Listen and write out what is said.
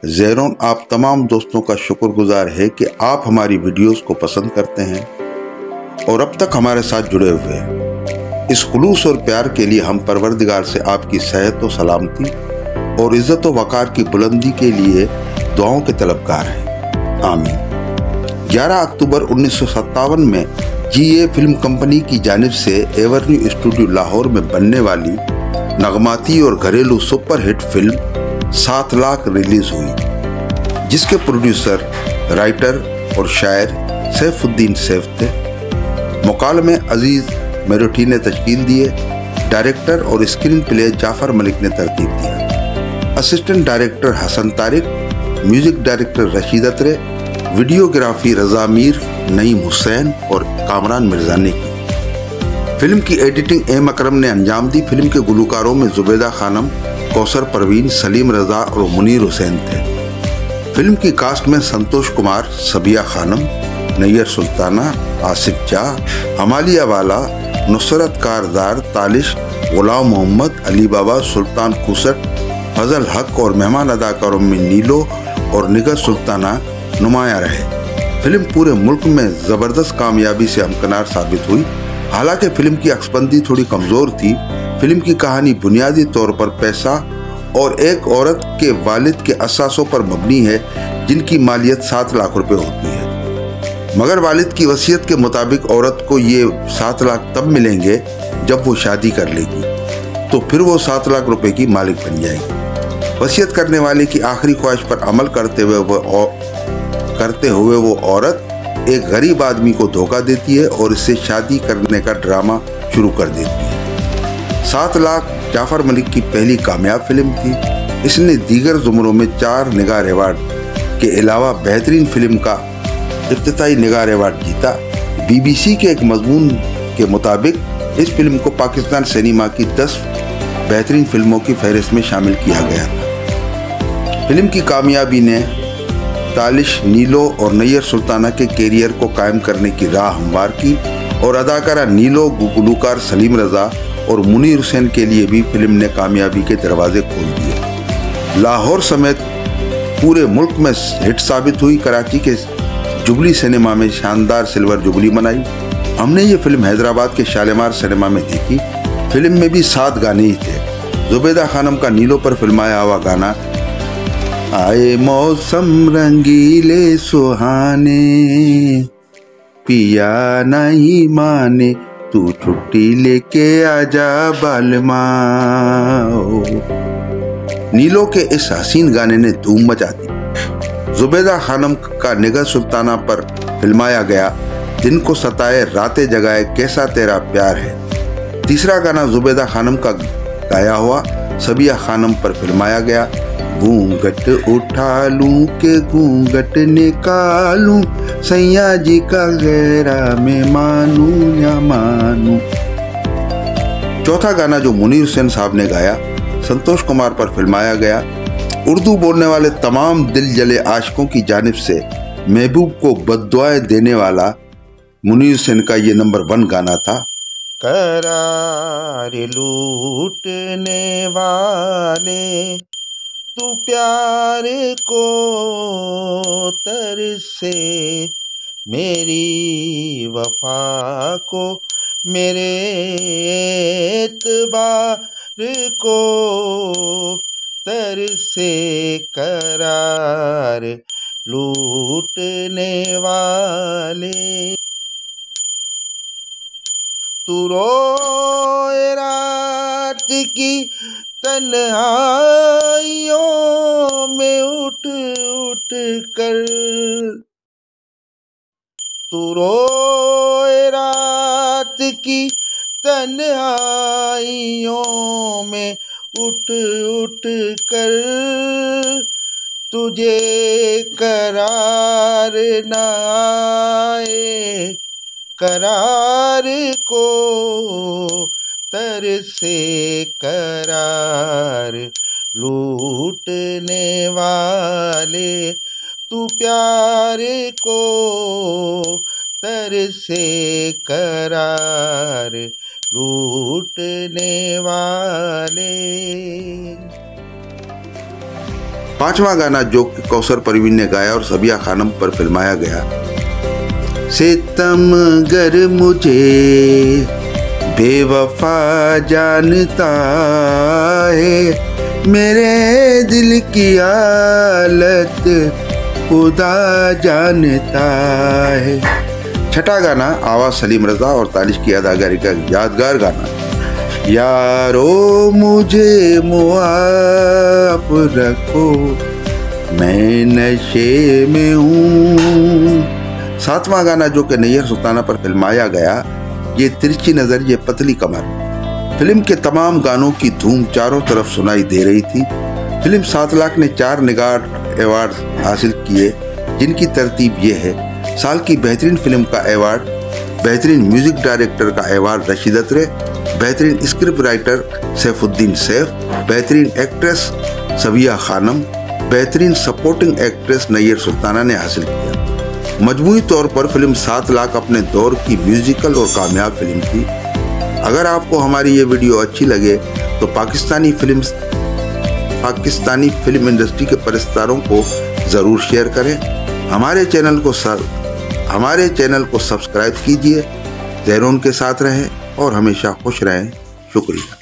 ज़ैरोन आप तमाम दोस्तों का शुक्रगुजार है कि आप हमारी वीडियोस को पसंद करते हैं और अब तक हमारे साथ जुड़े हुए हैं। इस खुलूस और प्यार के लिए हम परवरदिगार से आपकी सेहत और सलामती और इज़्ज़त व वक़ार की बुलंदी के लिए दुआओं के तलबगार हैं। आमीन। 11 अक्टूबर 1957 में GA फिल्म कंपनी की जानिब से एवरन्यू स्टूडियो लाहौर में बनने वाली नगमाती और घरेलू सुपरहिट फिल्म 7 लाख रिलीज हुई, जिसके प्रोड्यूसर, राइटर और शायर सैफुद्दीन सैफ थे। मुकालमे अजीज मेरोठी ने तश्कील दिए। डायरेक्टर और स्क्रीन प्ले जाफर मलिक ने तरतीब दिया। Assistant director Hasan Tariq, music director Rashid Atre, videography Raza Mir, Naeem Hussain और कामरान मिर्जा ने की। फिल्म की एडिटिंग एम अकरम ने अंजाम दी। फिल्म के गुलकारों में जुबैदा खानम, कौसर परवीन, सलीम रजा और मुनीर हुसैन थे। फिल्म की कास्ट में संतोष कुमार, सबिया खानम, नैयर सुल्ताना, आसिफ जा, हमालिया वाला, नुसरत कारदार, तालिश, गुलाम मोहम्मद, अली बाबा, सुल्तान कुसट, फजल हक और मेहमान अदाकारों में नीलो और निगर सुल्ताना नुमाया रहे। फिल्म पूरे मुल्क में जबरदस्त कामयाबी से हमकिनार साबित हुई। हालांकि फिल्म की अक्सबंदी थोड़ी कमजोर थी। फिल्म की कहानी बुनियादी तौर पर पैसा और एक औरत के वालिद के असासों पर मबनी है, जिनकी मालियत 7 लाख रुपए होती है। मगर वालिद की वसीयत के मुताबिक औरत को ये 7 लाख तब मिलेंगे जब वो शादी कर लेगी, तो फिर वो 7 लाख रुपए की मालिक बन जाएगी। वसीयत करने वाले की आखिरी ख्वाहिश पर अमल करते हुए वो औरत एक गरीब आदमी को धोखा देती है और इससे शादी करने का ड्रामा शुरू कर देती है। 7 लाख जाफर मलिक की पहली कामयाब फिल्म थी। इसने दीगर ज़ुमरों में 4 निगार अवार्ड के अलावा बेहतरीन फिल्म का इफ्तिताई निगार अवार्ड जीता। BBC के एक मजमून के मुताबिक इस फिल्म को पाकिस्तान सिनेमा की 10 बेहतरीन फिल्मों की फहरिस्त में शामिल किया गया था। फिल्म की कामयाबी ने तालिश, नीलो और नैयर सुल्ताना के कैरियर को कायम करने की राह हमवार की और अदाकारा नीलो, गुलकार सलीम रजा और मुनीर हुसैन के लिए भी फिल्म ने कामयाबी के दरवाजे खोल दिए। लाहौर समेत पूरे मुल्क में हिट साबित हुई। कराची के जुबली सिनेमा में शानदार सिल्वर जुबली मनाई। हमने ये फिल्म हैदराबाद के शालीमार सिनेमा में देखी। फिल्म में भी 7 गाने ही थे। जुबैदा खानम का नीलो पर फिल्माया हुआ गाना आए मौसम रंगीले सुहाने, पिया नहीं माने, तू छुट्टी लेके आजा बालमा। नीलो के इस हसीन गाने ने धूम मचा दी। जुबैदा खानम का निगर सुल्ताना पर फिल्माया गया दिन को सताए रातें जगाए कैसा तेरा प्यार है। तीसरा गाना जुबैदा खानम का गाया हुआ सबिया खानम पर फिल्माया गया घूंघट उठा लूं के घूंघट निकालूं, सैया जी का गैरा में मानूं या मानूं। चौथा गाना जो मुनीर हुसैन साहब ने गाया संतोष कुमार पर फिल्माया गया। उर्दू बोलने वाले तमाम दिल जले आशिकों की जानिब से महबूब को बद्दुआएं देने वाला मुनीर हुसैन का ये नंबर 1 गाना था। करार लूटने वाले तू प्यार को तरसे, मेरी वफा को, मेरे एतबार को तरसे। करार लूटने वाले तू रोए रात की तन्हाइयों में उठ उठ कर, तू रोए रात की तन्हाइयों में उठ उठ कर, तुझे करार न आए, करार को तरसे। करार लूटने वाले तू प्यार को तरसे। करार लूटने वाले। 5वां गाना जो कौसर परवीन ने गाया और सबिया खानम पर फिल्माया गया, सितमगर मुझे बेवफा जानता है, मेरे दिल की हालत खुदा जानता है। छठा गाना आवाज सलीम रजा और तालिश की अदाकारी का यादगार गाना, यारो मुझे मुआफ रखो मैं नशे में हूँ। 7वां गाना जो कि नैयर सुल्ताना पर फिल्माया गया, ये तिरछी नजर ये पतली कमर। फिल्म के तमाम गानों की धूम चारों तरफ सुनाई दे रही थी। फिल्म 7 लाख ने 4 निगार अवार्ड हासिल किए, जिनकी तरतीब ये है: साल की बेहतरीन फिल्म का अवार्ड, बेहतरीन म्यूजिक डायरेक्टर का अवार्ड रशीद अत्रे, बेहतरीन स्क्रिप्ट राइटर सैफुद्दीन सैफ, बेहतरीन एक्ट्रेस सबिया खानम, बेहतरीन सपोर्टिंग एक्ट्रेस नैयर सुल्ताना ने हासिल किया। मजमूई तौर पर फिल्म 7 लाख अपने दौर की म्यूजिकल और कामयाब फिल्म थी। अगर आपको हमारी ये वीडियो अच्छी लगे तो पाकिस्तानी फिल्म इंडस्ट्री के परस्तारों को ज़रूर शेयर करें। हमारे चैनल को सब्सक्राइब कीजिए। ज़हरों के साथ रहें और हमेशा खुश रहें। शुक्रिया।